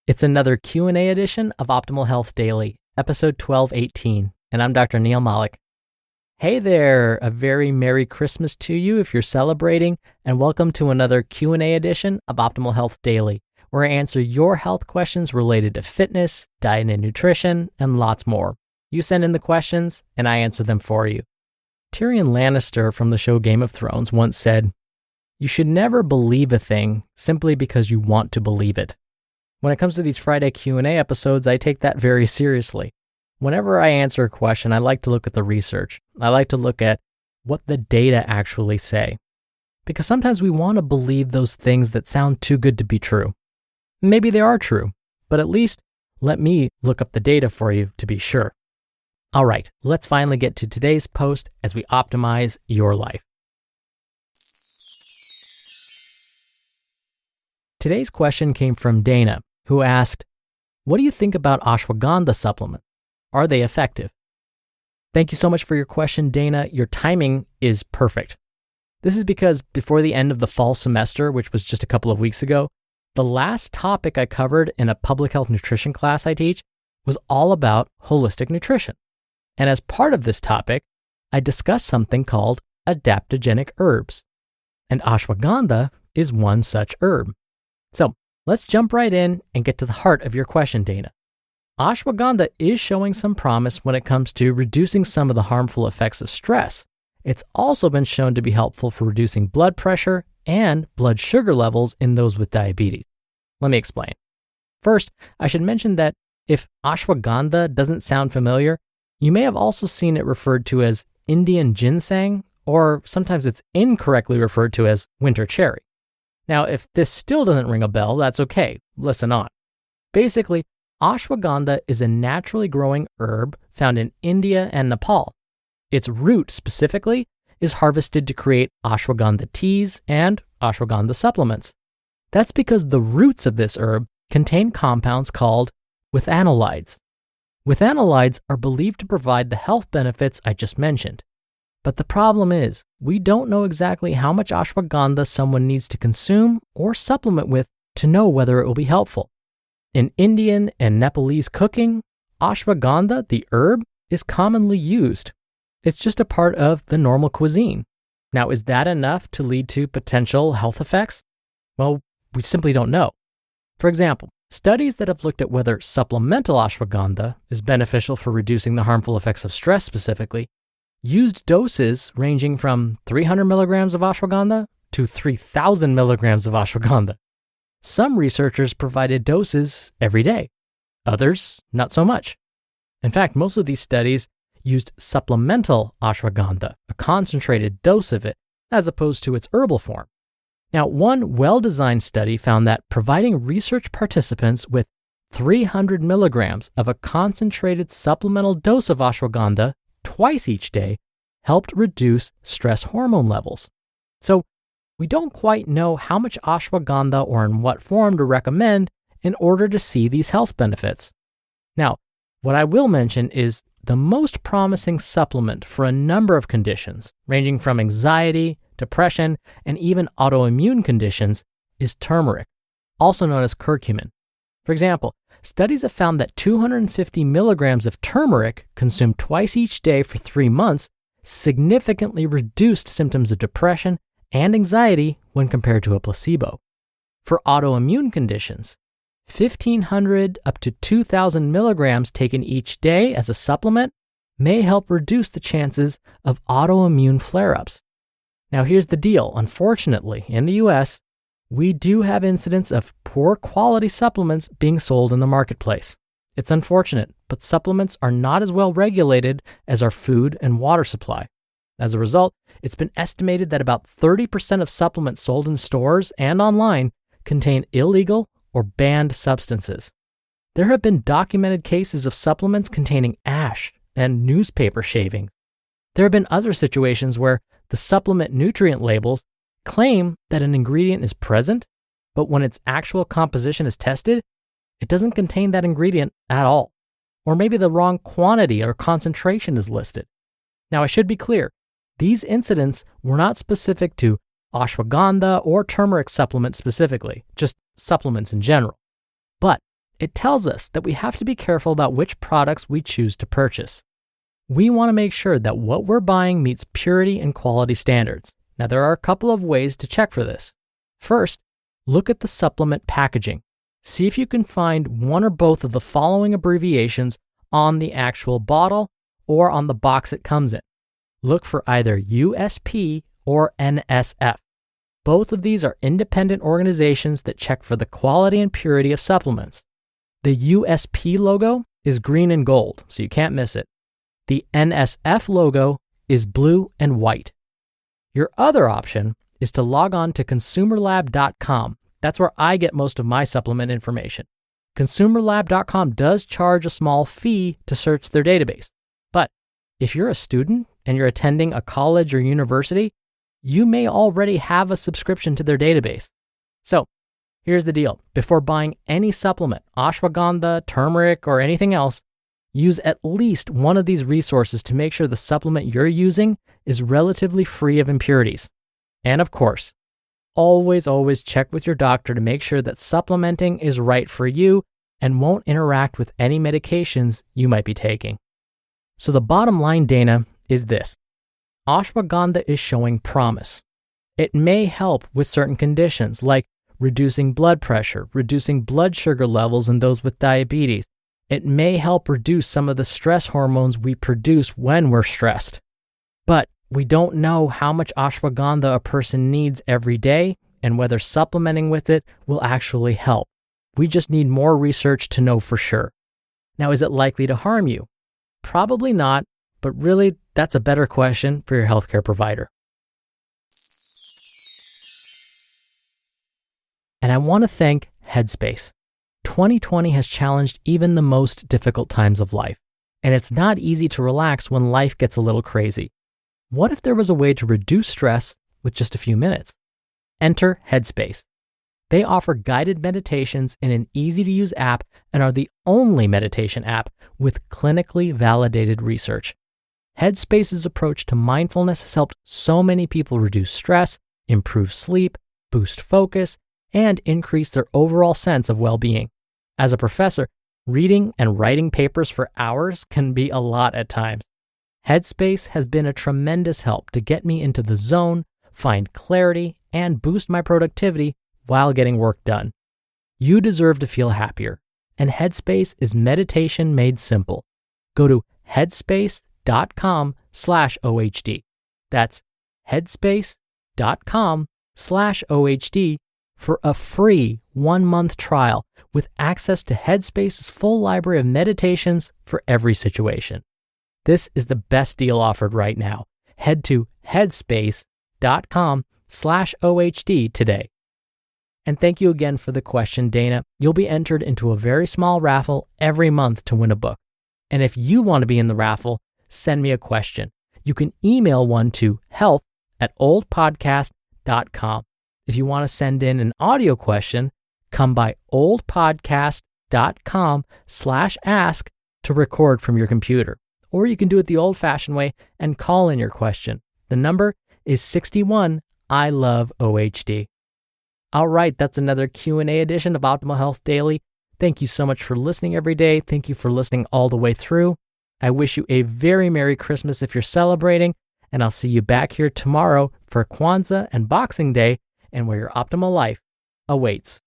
It's another Q&A edition of Optimal Health Daily, episode 1218, and I'm Dr. Neil Malik. Hey there, a very Merry Christmas to you if you're celebrating, and welcome to another Q&A edition of Optimal Health Daily, where I answer your health questions related to fitness, diet and nutrition, and lots more. You send in the questions, and I answer them for you. Tyrion Lannister from the show Game of Thrones once said, "You should never believe a thing simply because you want to believe it." When it comes to these Friday Q&A episodes, I take that very seriously. Whenever I answer a question, I like to look at the research. I like to look at what the data actually say. Because sometimes we want to believe those things that sound too good to be true. Maybe they are true, but at least let me look up the data for you to be sure. All right, let's finally get to today's post as we optimize your life. Today's question came from Dana, who asked, "What do you think about ashwagandha supplement? Are they effective?" Thank you so much for your question, Dana. Your timing is perfect. This is because before the end of the fall semester, which was just a couple of weeks ago, the last topic I covered in a public health nutrition class I teach was all about holistic nutrition. And as part of this topic, I discussed something called adaptogenic herbs. And ashwagandha is one such herb. So let's jump right in and get to the heart of your question, Dana. Ashwagandha is showing some promise when it comes to reducing some of the harmful effects of stress. It's also been shown to be helpful for reducing blood pressure and blood sugar levels in those with diabetes. Let me explain. First, I should mention that if ashwagandha doesn't sound familiar, you may have also seen it referred to as Indian ginseng, or sometimes it's incorrectly referred to as winter cherry. Now, if this still doesn't ring a bell, that's okay. Listen on. Basically, ashwagandha is a naturally growing herb found in India and Nepal. Its root specifically is harvested to create ashwagandha teas and ashwagandha supplements. That's because the roots of this herb contain compounds called withanolides. Withanolides are believed to provide the health benefits I just mentioned. But the problem is, we don't know exactly how much ashwagandha someone needs to consume or supplement with to know whether it will be helpful. In Indian and Nepalese cooking, ashwagandha, the herb, is commonly used. It's just a part of the normal cuisine. Now, is that enough to lead to potential health effects? Well, we simply don't know. For example, studies that have looked at whether supplemental ashwagandha is beneficial for reducing the harmful effects of stress specifically, used doses ranging from 300 milligrams of ashwagandha to 3,000 milligrams of ashwagandha. Some researchers provided doses every day. Others, not so much. In fact, most of these studies used supplemental ashwagandha, a concentrated dose of it, as opposed to its herbal form. Now, one well-designed study found that providing research participants with 300 milligrams of a concentrated supplemental dose of ashwagandha twice each day helped reduce stress hormone levels. So we don't quite know how much ashwagandha or in what form to recommend in order to see these health benefits. Now, what I will mention is the most promising supplement for a number of conditions, ranging from anxiety, depression, and even autoimmune conditions, is turmeric, also known as curcumin. For example, studies have found that 250 milligrams of turmeric consumed twice each day for 3 months significantly reduced symptoms of depression and anxiety when compared to a placebo. For autoimmune conditions, 1,500 up to 2,000 milligrams taken each day as a supplement may help reduce the chances of autoimmune flare-ups. Now here's the deal. Unfortunately, in the US, we do have incidents of poor quality supplements being sold in the marketplace. It's unfortunate, but supplements are not as well regulated as our food and water supply. As a result, it's been estimated that about 30% of supplements sold in stores and online contain illegal or banned substances. There have been documented cases of supplements containing ash and newspaper shavings. There have been other situations where the supplement nutrient labels claim that an ingredient is present, but when its actual composition is tested, it doesn't contain that ingredient at all. Or maybe the wrong quantity or concentration is listed. Now, I should be clear, these incidents were not specific to ashwagandha or turmeric supplements specifically, just supplements in general. But it tells us that we have to be careful about which products we choose to purchase. We want to make sure that what we're buying meets purity and quality standards. Now, there are a couple of ways to check for this. First, look at the supplement packaging. See if you can find one or both of the following abbreviations on the actual bottle or on the box it comes in. Look for either USP or NSF. Both of these are independent organizations that check for the quality and purity of supplements. The USP logo is green and gold, so you can't miss it. The NSF logo is blue and white. Your other option is to log on to consumerlab.com. That's where I get most of my supplement information. Consumerlab.com does charge a small fee to search their database. But if you're a student and you're attending a college or university, you may already have a subscription to their database. So here's the deal. Before buying any supplement, ashwagandha, turmeric, or anything else, use at least one of these resources to make sure the supplement you're using is relatively free of impurities. And of course, always check with your doctor to make sure that supplementing is right for you and won't interact with any medications you might be taking. So the bottom line, Dana, is this. Ashwagandha is showing promise. It may help with certain conditions like reducing blood pressure, reducing blood sugar levels in those with diabetes. It may help reduce some of the stress hormones we produce when we're stressed. But we don't know how much ashwagandha a person needs every day and whether supplementing with it will actually help. We just need more research to know for sure. Now, is it likely to harm you? Probably not, but really, that's a better question for your healthcare provider. And I want to thank Headspace. 2020 has challenged even the most difficult times of life, and it's not easy to relax when life gets a little crazy. What if there was a way to reduce stress with just a few minutes? Enter Headspace. They offer guided meditations in an easy-to-use app and are the only meditation app with clinically validated research. Headspace's approach to mindfulness has helped so many people reduce stress, improve sleep, boost focus, and increase their overall sense of well-being. As a professor, reading and writing papers for hours can be a lot at times. Headspace has been a tremendous help to get me into the zone, find clarity, and boost my productivity while getting work done. You deserve to feel happier, and Headspace is meditation made simple. Go to headspace.com/OHD. That's headspace.com/OHD for a free 1-month trial with access to Headspace's full library of meditations for every situation. This is the best deal offered right now. Head to headspace.com/OHD today. And thank you again for the question, Dana. You'll be entered into a very small raffle every month to win a book. And if you want to be in the raffle, send me a question. You can email one to health@oldpodcast.com. If you want to send in an audio question, come by oldpodcast.com/ask to record from your computer. Or you can do it the old-fashioned way and call in your question. The number is 61 I love OHD. All right, that's another Q&A edition of Optimal Health Daily. Thank you so much for listening every day. Thank you for listening all the way through. I wish you a very Merry Christmas if you're celebrating, and I'll see you back here tomorrow for Kwanzaa and Boxing Day and where your optimal life awaits.